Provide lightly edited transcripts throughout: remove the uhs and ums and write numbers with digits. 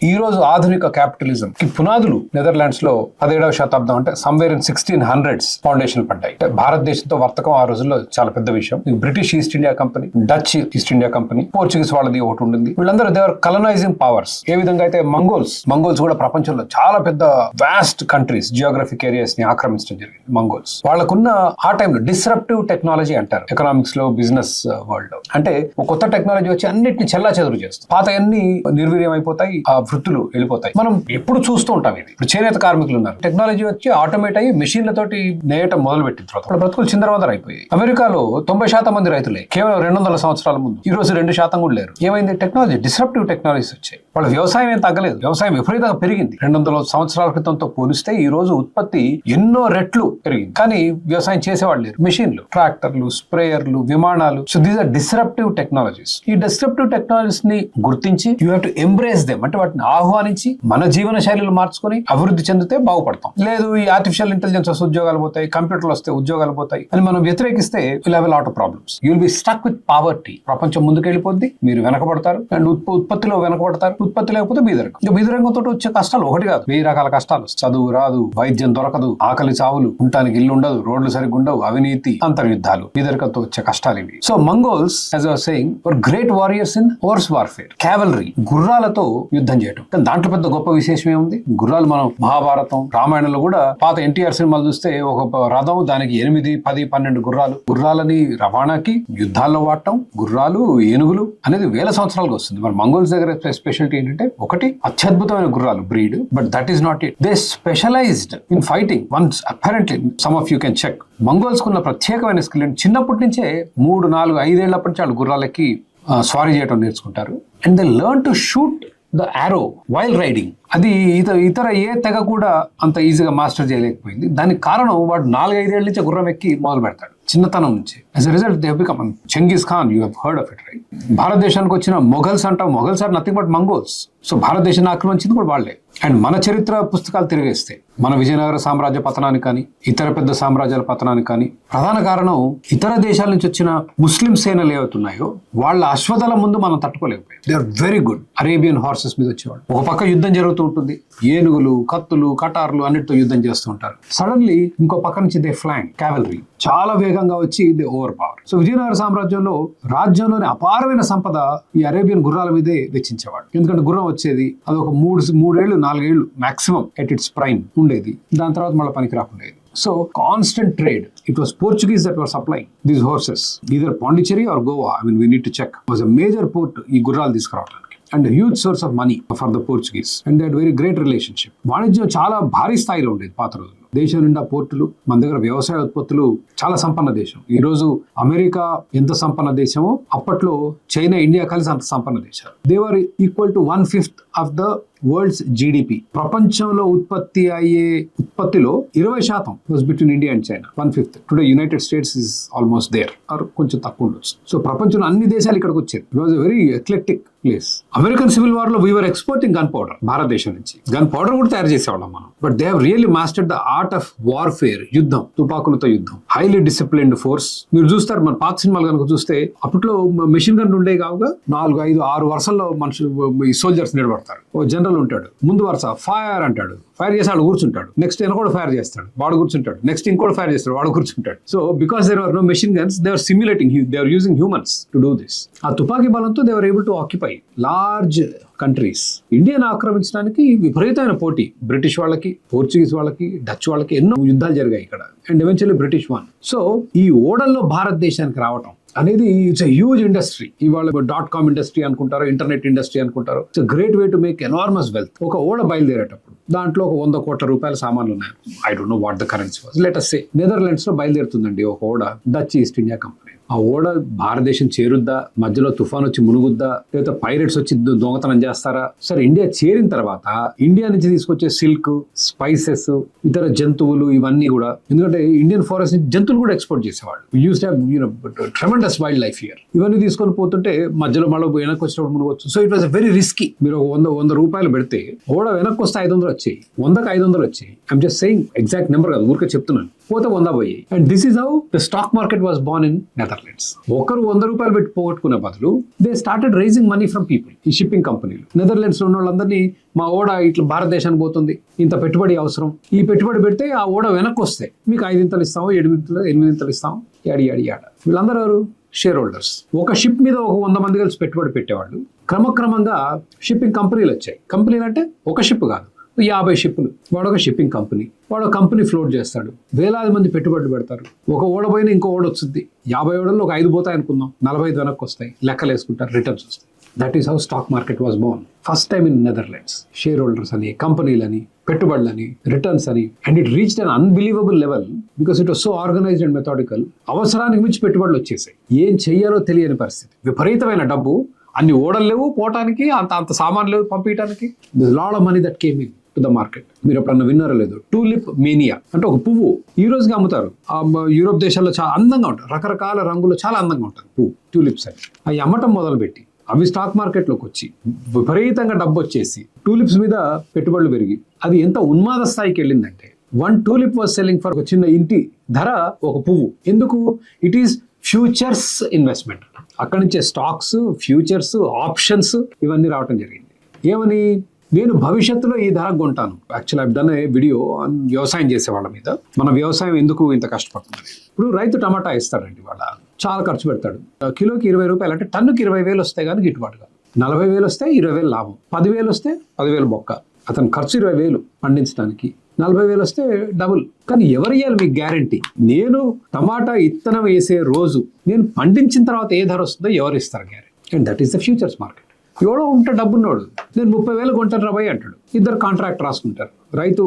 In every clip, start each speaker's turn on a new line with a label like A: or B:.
A: ఈ రోజు ఆధునిక క్యాపిటలిజం కి పునాదులు నెదర్లాండ్స్ లో 17వ శతాబ్దం అంటే సమ్వేర్ ఇన్ 1600s ఫౌండేషన్ పడ్డాయి. భారతదేశంతో వర్తకం ఆ రోజుల్లో చాలా పెద్ద విషయం. British east India company, Dutch east India company, Portuguese వాళ్ళది ఒకటి ఉండింది. వీళ్ళందరూ దేవర్ కలనైజింగ్ పవర్స్. ఏ విధంగా అయితే మంగోల్స్ కూడా ప్రపంచంలో చాలా పెద్ద వాస్ట్ కంట్రీస్, జియోగ్రఫిక్ ఏరియాస్ ని ఆక్రమించడం జరిగింది. మంగోల్స్ వాళ్ళకున్న ఆ టైంలో డిస్రప్టివ్ టెక్నాలజీ అంటారు ఎకనామిక్స్ లో, బిజినెస్ వరల్డ్ లో. అంటే ఒక కొత్త టెక్నాలజీ వచ్చి అన్నిటిని చెల్లా చెదురు చేస్తుంది. పాత అన్ని నిర్వీర్యం అయిపోతాయి, ఆ వృత్తులు వెళ్ళిపోతాయి. మనం ఎప్పుడు చూస్తూ ఉంటాం ఇది. ఇప్పుడు చేనేత కార్మికులు ఉన్నారు, టెక్నాలజీ వచ్చి ఆటోమేట్ అయ్యి మెషిన్లతోటి నేయటం మొదలు పెట్టిన తర్వాత ఇప్పుడు బ్రతుకులు చిందరవందర అయిపోయాయి. అమెరికాలో 90% మంది రైతులే కేవలం 200 సంవత్సరాల ముందు. ఈ రోజు 2% కూడా లేరు. ఏమైంది? టెక్నాలజీ, డిస్రప్టివ్ టెక్నాలజీస్ వచ్చాయి. వాళ్ళ వ్యవసాయం ఏం తగ్గలేదు, వ్యవసాయం విపరీతంగా పెరిగింది. 200 సంవత్సరాల క్రితంతో పోలిస్తే ఈ రోజు ఉత్పత్తి ఎన్నో రెట్లు పెరిగింది. కానీ వ్యవసాయం చేసేవాళ్ళు లేరు. మెషిన్లు, ట్రాక్టర్లు, స్ప్రేయర్లు, విమానాలు. So these are disruptive technologies. ఈ డిస్రప్టివ్ టెక్నాలజీస్ ని గుర్తించి you have to embrace them. అంటే వాటిని ఆహ్వానించి మన జీవన శైలిలు మార్చుకొని అభివృద్ధి చెందితే బాగుపడతాం. లేదు ఈ ఆర్టిఫిషియల్ ఇంటెలిజెన్స్ వస్తే ఉద్యోగాలు పోతాయి, కంప్యూటర్లు వస్తే ఉద్యోగాలు పోతాయి అని మనం వ్యతిరేకిస్తే will have a lot of problems. You will be stuck with poverty. ప్రపంచం ముందుకెళ్ళిపోద్ది, మీరు వెనకబడతారు. అండ్ ఉత్పత్తిలో వెనకబడతారు. ఉత్పత్తి లేకపోతే బీదరికం. ఇంకా బీదరికంతో వచ్చే కష్టాలు ఒకటి కాదు, 1000 రకాల కష్టాలు. చదువు రాదు, వైద్యం దొరకదు, ఆకలి చావులు, ఉండటానికి ఇల్లు ఉండదు, రోడ్లు సరిగ్గా ఉండవు, అవినీతి, అంతర్యుద్ధాలు, బీదరికంతో వచ్చే కష్టాలు ఇవి. So Mongols, as I was saying, were great warriors in horse warfare. cavalry, గుర్రాలతో యుద్ధం చేయడం. కానీ దాంట్లో పెద్ద గొప్ప విశేషం ఏముంది? గుర్రాలు మనం మహాభారతం, రామాయణంలో కూడా పాత ఎన్టీఆర్ సినిమాలు చూస్తే ఒక రథం, దానికి 8, 10, 12 గుర్రాలు. గుర్రాలని రవాణాకి, యుద్ధాల్లో వాడటం, గుర్రాలు, ఏనుగులు అనేది వేల సంవత్సరాలుగా వస్తుంది. మరి మంగోల్స్ దగ్గర స్పెషాలిటీ ఏంటంటే, ఒకటి అత్యద్భుతమైన గుర్రాలు breed, but that is not it. They specialised in fighting. Once apparently some of you can check. Mongols కున్న ప్రత్యేకమైన స్కిల్ ఏంటి? చిన్నప్పటి నుంచే 3, 4, 5 ఏళ్లప్పటి నుంచి వాళ్ళు గుర్రాలకి స్వారీ చేయడం నేర్చుకుంటారు. And they learn to shoot the arrow while riding. అది ఇతర ఏ తెగ కూడా అంత ఈజీగా మాస్టర్ చేయలేకపోయింది. దానికి కారణం వాడు 4-5 ఏళ్ల నుంచి గుర్రం ఎక్కి మొదలు పెడతాడు, చిన్నతనం నుంచి. As a result they have become Genghis Khan. You have heard of it, right? భారతదేశానికి వచ్చిన మొఘల్స్ అంటాం. Mughals are nothing but Mongols. So భారతదేశాన్ని ఆక్రమించింది కూడా వాళ్ళే. అండ్ మన చరిత్ర పుస్తకాలు తిరిగేస్తే మన విజయనగర సామ్రాజ్య పతనానికి కానీ, ఇతర పెద్ద సామ్రాజ్యాల పతనానికి కానీ ప్రధాన కారణం ఇతర దేశాల నుంచి వచ్చిన ముస్లిం సేనలు ఏవైతున్నాయో వాళ్ళ అశ్వదళం ముందు మనం తట్టుకోలేకపోయాం. They are very good. Arabian horses మీద వచ్చేవాళ్ళు. ఒక పక్క యుద్ధం జరుగుతూ ఉంటుంది, ఏనుగులు, కత్తులు, కటార్లు అన్నిటితో యుద్ధం చేస్తూ ఉంటారు. సడన్లీ ఇంకో పక్క నుంచి దే ఫ్లాంక్ క్యావెలరీ చాలా వేగంగా వచ్చి they over power. So Vijayanagara సామ్రాజ్యంలో రాజ్యంలోని అపారమైన సంపద ఈ అరేబియన్ గుర్రాల మీదే వెచ్చించేవాడు. ఎందుకంటే గుర్రం వచ్చేది అది ఒక 3 ఏళ్ళు 4 ఏళ్ళు మాక్సిమం ఎట్ ఇట్స్ ప్రైమ్ ఉండేది. దాని తర్వాత మళ్ళీ పనికి రాకుండేది. So constant trade. It was Portuguese that were supplying these horses. Either Pondicherry or Goa. I mean, we need to check. It was a major port ఈ గుర్రాలు తీసుకురావడానికి. And a huge source of money for the Portuguese. And they had very great relationship. వాణిజ్యం చాలా భారీ స్థాయిలో ఉండేది పాత రోజుల్లో. దేశం నిండా పోర్టులు. మన దగ్గర వ్యవసాయ ఉత్పత్తులు చాలా సంపన్న దేశం. ఈ రోజు అమెరికా ఎంత సంపన్న దేశమో అప్పట్లో చైనా, ఇండియా కలిసి అంత సంపన్న దేశాలు. They were equal to 1/5 of the world's GDP. ప్రపంచంలో ఉత్పత్తి అయ్యే ఉత్పత్తిలో 20% was between India and China. 1/5. Today United States is almost there, or కొంచెం తక్కువ ఉండొచ్చు. సో ప్రపంచంలో అన్ని దేశాలు ఇక్కడికి వచ్చాయి. It was a very eclectic place. American civil war లో వీఆర్ ఎక్స్పోర్టింగ్ గన్ పౌడర్. భారతదేశం నుంచి గన్ పౌడర్ కూడా తయారు చేసేవాళ్ళం మనం. But they have really mastered the art of warfare. యుద్ధం, తుపాకులతో యుద్ధం. Highly disciplined force. మీరు చూస్తారు మన పాత సినిమాలు కనుక చూస్తే అప్పట్లో మెషిన్ గన్ ఉండే కావుగా 4, 5, 6 వరుసల్లో మనుషులు ఈ సోల్జర్స్ నిలబడతారు. ఓ జనరల్ ఉంటాడు, ముందు వరుస ఫైర్ అంటాడు, ఫైర్ చేసి వాడు కూర్చుంటాడు. నెక్స్ట్ ఈయన కూడా ఫైర్ చేస్తాడు, వాడు కూర్చుంటాడు. నెక్స్ట్ ఇంకోటి ఫైర్ చేస్తాడు, వాడు కూర్చుంటాడు. So because there are no machine guns, they are simulating, they are using humans to do this. ఆ తుపాకీ బలంతో they are able to occupy large countries. ఇండియాను ఆక్రమించడానికి విపరీతమైన పోటీ. బ్రిటిష్ వాళ్ళకి, పోర్చుగీస్ వాళ్ళకి, డచ్ వాళ్ళకి ఎన్నో యుద్ధాలు జరిగాయి ఇక్కడ. And eventually British one. So ఈ ఓడల్లో భారతదేశానికి రావటం అనేది ఇట్స్ ఎ హ్యూజ్ ఇండస్ట్రీ. ఇవాళ .com ఇండస్ట్రీ అనుకుంటారు, ఇంటర్నెట్ ఇండస్ట్రీ అనుకుంటారు. It's great way to make enormous wealth. ఒక ఓడ బయలుదేరేటప్పుడు దాంట్లో ఒక 100 కోట్ల రూపాయల సామాన్లు ఉన్నాయి. I don't know what the currency was. Let us say Netherlands లో బయలుదేరుతుందండి ఒక ఓడ, డచ్ ఈస్ట్ ఇండియా కంపెనీ. ఆ ఓడ భారతదేశం చేరుద్దా, మధ్యలో తుఫాన్ వచ్చి మునుగుద్దా, లేదా పైరేట్స్ వచ్చి దొంగతనం చేస్తారా? సరే, ఇండియా చేరిన తర్వాత ఇండియా నుంచి తీసుకొచ్చే సిల్క్, స్పైసెస్, ఇతర జంతువులు ఇవన్నీ కూడా, ఎందుకంటే ఇండియన్ ఫారెస్ట్ నుంచి జంతువులు కూడా ఎక్స్పోర్ట్ చేసేవాళ్ళు. Use to have tremendous wild life here. ఇవన్నీ తీసుకొని పోతుంటే మధ్యలో మళ్ళీ వెనక్కి వచ్చినప్పుడు మునుగొచ్చు. So it was very risky. మీరు 100 రూపాయలు పెడితే ఓడ వెనక్కి వస్తే 500 వచ్చాయి, 100కి 500 వచ్చాయి. I'm just saying, exact number కాదు, ఊరికే చెప్తున్నాను. పోతే 100 పోయాయి. And this is how the stock market was born in Netherlands. ఒకరు 100 రూపాయలు పెట్టి పోగొట్టుకునే బదులు they started raising money from people. ఈ షిప్పింగ్ కంపెనీలు నెదర్లాండ్స్ లో ఉన్న వాళ్ళందరినీ మా ఓడ ఇట్లా భారతదేశానికి పోతుంది, ఇంత పెట్టుబడి అవసరం, ఈ పెట్టుబడి పెడితే ఆ ఓడ వెనక్కి వస్తే మీకు 5 ఇస్తాం, 8 ఇస్తాం, యాడ వీళ్ళందరూ షేర్ హోల్డర్స్. ఒక షిప్ మీద ఒక 100 మంది కలిసి పెట్టుబడి పెట్టేవాళ్ళు. క్రమక్రమంగా షిప్పింగ్ కంపెనీలు వచ్చాయి. కంపెనీలు అంటే ఒక షిప్ కాదు, 50 షిప్పులు. వాడు ఒక షిప్పింగ్ కంపెనీ, వాడు కంపెనీ ఫ్లోట్ చేస్తాడు, వేలాది మంది పెట్టుబడులు పెడతారు. ఒక ఓడ పోయినా ఇంకో ఓడ వచ్చింది, 50 ఓడల్లో ఒక 5 పోతాయి అనుకుందాం, 45 వెనక్కి వస్తాయి, లెక్కలు వేసుకుంటారు, రిటర్న్స్ వస్తాయి. That is how stock market was Born first time in Netherlands. Share holders అని, కంపెనీలని, పెట్టుబడులని, రిటర్న్స్ అని. And it reached an unbelievable level because it was so organised and methodical. అవసరానికి మించి పెట్టుబడులు వచ్చేసాయి. ఏం చెయ్యాలో తెలియని పరిస్థితి. విపరీతమైన డబ్బు, అన్ని ఓడలు లేవు పోవటానికి, అంత సామాన్లు లేవు పంపించడానికి. This lot of money that came into the market. మీరు ఎప్పుడన్నా విన్నారో లేదు, టూలిప్ మేనియా అంటే ఒక పువ్వు ఈ రోజుకి అమ్ముతారు. యూరోప్ దేశాల్లో చాలా అందంగా ఉంటారు, రకరకాల రంగులు చాలా అందంగా ఉంటుంది పువ్వు, ట్యూలిప్స్ అని. అవి అమ్మటం మొదలుపెట్టి అవి స్టాక్ మార్కెట్లోకి వచ్చి విపరీతంగా డబ్బు వచ్చేసి టూలిప్స్ మీద పెట్టుబడులు పెరిగి అది ఎంత ఉన్మాద స్థాయికి వెళ్ళిందంటే 1 టూలిప్ వాజ్ సెల్లింగ్ ఫర్ ఒక చిన్న ఇంటి ధర ఒక పువ్వు. ఎందుకు? It is futures investment. అక్కడి నుంచే స్టాక్స్, ఫ్యూచర్స్, ఆప్షన్స్ ఇవన్నీ రావటం జరిగింది. ఏమని? నేను భవిష్యత్తులో ఈ ధర కొంటాను. Actual I've done a video on వ్యవసాయం చేసే వాళ్ళ మీద. మన వ్యవసాయం ఎందుకు ఇంత కష్టపడుతుంది? ఇప్పుడు రైతు టమాటా ఇస్తాడండి, వాళ్ళ చాలా ఖర్చు పెడతాడు. కిలోకి 20 రూపాయలు అంటే టన్నుకి 20,000 వస్తాయి కానీ గిట్టుబాటు కాదు. 40,000 వస్తే 20,000 లాభం, 10,000 వస్తే 10,000 బొక్క. అతను ఖర్చు 20,000 పండించడానికి, 40,000 వస్తే డబుల్. కానీ ఎవరు ఇవ్వాలి మీకు గ్యారంటీ? నేను టమాటా ఇత్తనం వేసే రోజు నేను పండించిన తర్వాత ఏ ధర వస్తుందో ఎవరు ఇస్తారు guarantee? And that is the futures market. ఎవడో ఉంటే డబ్బున్నోడు నేను 30,000 కొంటాను రాబాయి అంటాడు. ఇద్దరు కాంట్రాక్ట్ రాసుకుంటారు. రైతు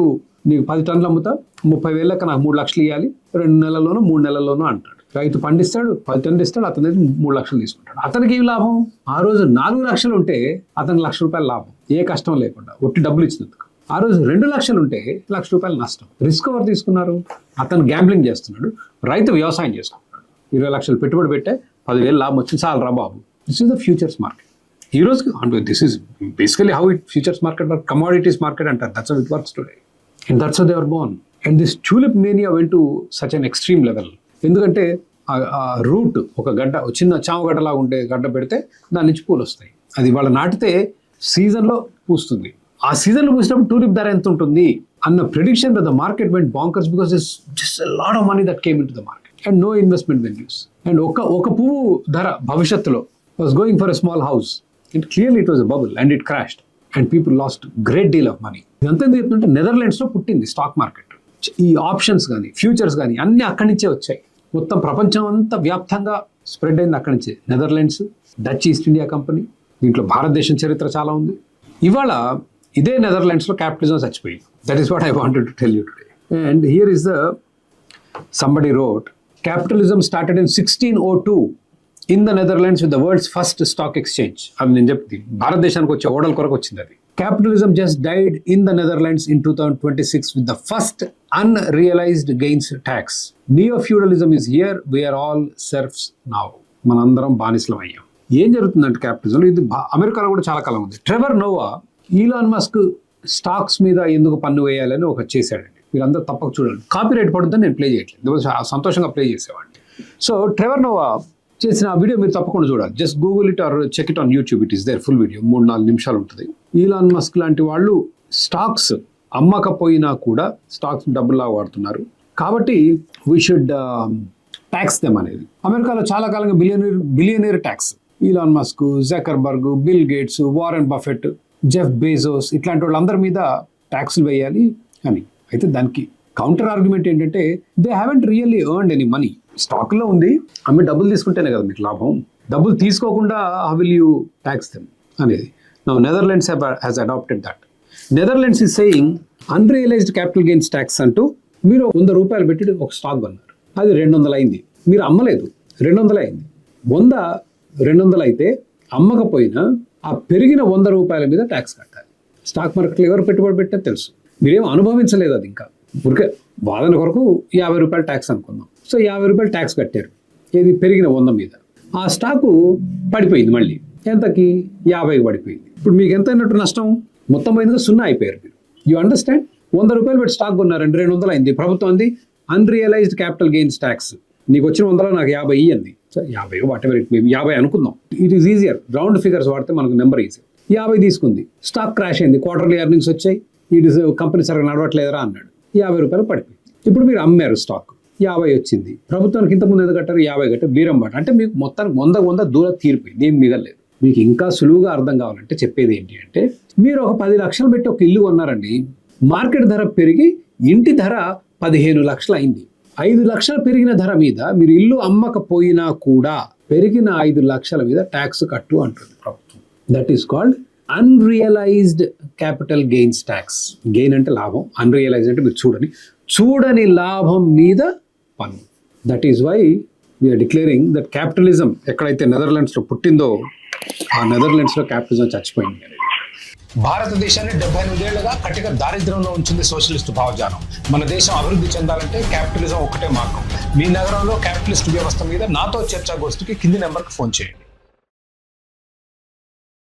A: నీకు 10 టన్నులు అమ్ముతా, 30,000 నాకు 3 లక్షలు ఇవ్వాలి, 2 నెలల్లోనూ 3 నెలల్లోనూ అంటాడు. రైతు పండిస్తాడు, 10 టన్నులు ఇస్తాడు, అతను 3 లక్షలు తీసుకుంటాడు. అతనికి ఏం లాభం? ఆ రోజు 4 లక్షలు ఉంటే అతనికి ₹1,00,000 లాభం, ఏ కష్టం లేకుండా, ఒట్టి డబ్బులు ఇచ్చినందుకు. ఆ రోజు 2 లక్షలు ఉంటే ₹1,00,000 నష్టం. రిస్క్ ఎవరు తీసుకున్నారు? అతను గ్యాంబ్లింగ్ చేస్తున్నాడు, రైతు వ్యవసాయం చేసుకుంటాడు. 20 లక్షలు పెట్టుబడి పెట్టే 10,000 లాభం వచ్చింది, చాలు రా బాబు. This is the futures market. ఈ రోజు this is basically how it futures market work, commodities market అంటారు. That's how it works today. And that's how they are born. And this tulip mania went to such an extreme level. ఎందుకంటే ఆ route ఒక గడ్డ, చిన్న చామగడ్డలా ఉండే గడ్డ పెడితే దాని నుంచి పూలు వస్తాయి. అది వాళ్ళ నాటితే సీజన్లో పూస్తుంది. ఆ సీజన్లో పూసినప్పుడు టూలిప్ ధర ఎంత ఉంటుంది అన్న prediction the market went bonkers because it's just a lot of money that came into the market and no investment venues. And ఒక పువ్వు ధర భవిష్యత్తులో was going for a small house. It clearly it was a bubble and it crashed and people lost great deal of money. ఇదంతా ఎందుకు చెప్తుంటే నెదర్లాండ్స్లో పుట్టింది stock market. ఈ options కానీ ఫ్యూచర్స్ కానీ అన్నీ అక్కడి నుంచే వచ్చాయి. మొత్తం ప్రపంచం అంతా వ్యాప్తంగా స్ప్రెడ్ అయింది అక్కడి నుంచే. Netherlands, Dutch east India company, దీంట్లో భారతదేశం చరిత్ర చాలా ఉంది. ఇవాళ ఇదే నెదర్లాండ్స్లో క్యాపిటలిజం చచ్చిపోయింది. That is what I wanted to tell you today. And here is the somebody wrote, capitalism started in 1602 in the Netherlands with the world's first stock exchange. అది నేను చెప్తే భారతదేశానికి వచ్చే ఓడల కొరకు వచ్చింది అది. Capitalism just died in the Netherlands in 2026 with the first unrealized gains tax. Neo-feudalism is here, we are all serfs now. మనందరం బానిసలం అయ్యాం. ఏం జరుగుతుందంటే క్యాపిటలిజంలో, ఇది అమెరికాలో కూడా చాలా కాలం ఉంది. Trevor Noah Elon Musk stocks మీద ఎందుకు పన్ను వేయాలని ఒక చేశాడండి. మీరందరూ తప్పక చూడండి. కాపీరైట్ పడుతుందని నేను ప్లే చేయట్లేదు, సంతోషంగా ప్లే చేసేవాడిని. సో ట్రెవర్ నోవా చేసిన ఆ వీడియో మీరు తప్పకుండా చూడాలి. Just google it or check it on YouTube. It is there full video, 3-4 నిమిషాలు ఉంటుంది. ఈలాన్ మస్క్ లాంటి వాళ్ళు స్టాక్స్ అమ్మకపోయినా కూడా స్టాక్స్ డబ్బుల్లా వాడుతున్నారు. కాబట్టి వీ షుడ్ ట్యాక్స్ దెమ్ అనేది. అమెరికాలో చాలా కాలంగా billionaire tax. Elon Musk, Zuckerberg, bill gates, Warren Buffett, Jeff Bezos ఇట్లాంటి వాళ్ళందరి మీద ట్యాక్స్లు వేయాలి అని. అయితే దానికి కౌంటర్ ఆర్గ్యుమెంట్ ఏంటంటే they haven't really earned any money. స్టాక్లో ఉంది, అమ్మి డబ్బులు తీసుకుంటేనే కదా మీకు లాభం. డబ్బులు తీసుకోకుండా how will you tax them అనేది. Now Netherlands has adopted that. Netherlands is saying unrealised capital gains tax అంటూ మీరు 100 రూపాయలు పెట్టి ఒక స్టాక్ కొన్నారు, అది 200 అయింది. మీరు అమ్మలేదు, 200 అయింది. 200 అయితే అమ్మకపోయినా ఆ పెరిగిన 100 రూపాయల మీద ట్యాక్స్ కట్టాలి. స్టాక్ మార్కెట్లో ఎవరు పెట్టుబడి పెట్టినా తెలుసు, మీరేం అనుభవించలేదు అది. ఇంకా ఊరికే వాదన కొరకు 50 రూపాయలు ట్యాక్స్ అనుకుందాం. సో 50 రూపాయలు ట్యాక్స్ కట్టారు, ఏది పెరిగిన 100 మీద. ఆ స్టాకు పడిపోయింది, మళ్ళీ ఎంతకి 50కి పడిపోయింది. ఇప్పుడు మీకు ఎంత అయినట్టు నష్టం? మొత్తం పోయిందిగా 0 అయిపోయారు మీరు. You understand? 100 రూపాయలు పెట్టి స్టాక్ కొన్నారండి, 200 అయింది. ప్రభుత్వం అంది అన్రియలైజ్డ్ క్యాపిటల్ గెయిన్స్ ట్యాక్స్. నీకు వచ్చిన 100లో నాకు 50 ఇయ్యండి, 50 వాట్ ఎవర్ ఇట్ మేబీ 50 అనుకుందాం. It is easier, round figures వాడితే మనకు నెంబర్ ఈజీ. 50 తీసుకుంది, స్టాక్ క్రాష్ అయింది, క్వార్టర్లీ ఎర్నింగ్స్ వచ్చాయి, ఇది కంపెనీ సరిగ్గా నడవట్లేదురా అన్నాడు, 50 రూపాయలు పడిపోయింది. ఇప్పుడు మీరు అమ్మారు స్టాక్, 50 వచ్చింది. ప్రభుత్వానికి ఇంతకుముందు ఎంత కట్టారు? 50 కట్టారు, బీరం బాట. అంటే మీకు మొత్తానికి 100 దూరం తీరిపోయింది, ఏం మిగలేదు. మీకు ఇంకా సులువుగా అర్థం కావాలంటే చెప్పేది ఏంటి అంటే, మీరు ఒక 10 లక్షలు పెట్టి ఒక ఇల్లు కొన్నారండి, మార్కెట్ ధర పెరిగి ఇంటి ధర 15 లక్షలు అయింది. 5 లక్షలు పెరిగిన ధర మీద మీరు ఇల్లు అమ్మకపోయినా కూడా పెరిగిన 5 లక్షల మీద ట్యాక్స్ కట్టు అంటుంది ప్రభుత్వం. That is called unrealised capital gains tax. Gain అంటే లాభం, అన్రియలైజ్డ్ అంటే మీరు చూడని లాభం మీద పన్ను. That is why we are declaring that capitalism ఎక్కడైతే నెదర్లాండ్స్లో పుట్టిందో ఆ నెదర్లాండ్స్లో క్యాపిటలిజం చచ్చిపోయింది. భారతదేశాన్ని 78 ఏళ్లుగా కటిక దారిద్ర్యంలో ఉంచింది సోషలిస్ట్ భావజాలం. మన దేశం అభివృద్ధి చెందాలంటే క్యాపిటలిజం ఒక్కటే మార్గం. మీ నగరంలో క్యాపిటలిస్ట్ వ్యవస్థ మీద నాతో చర్చా గోష్ఠికి కింది నెంబర్కి ఫోన్ చేయండి.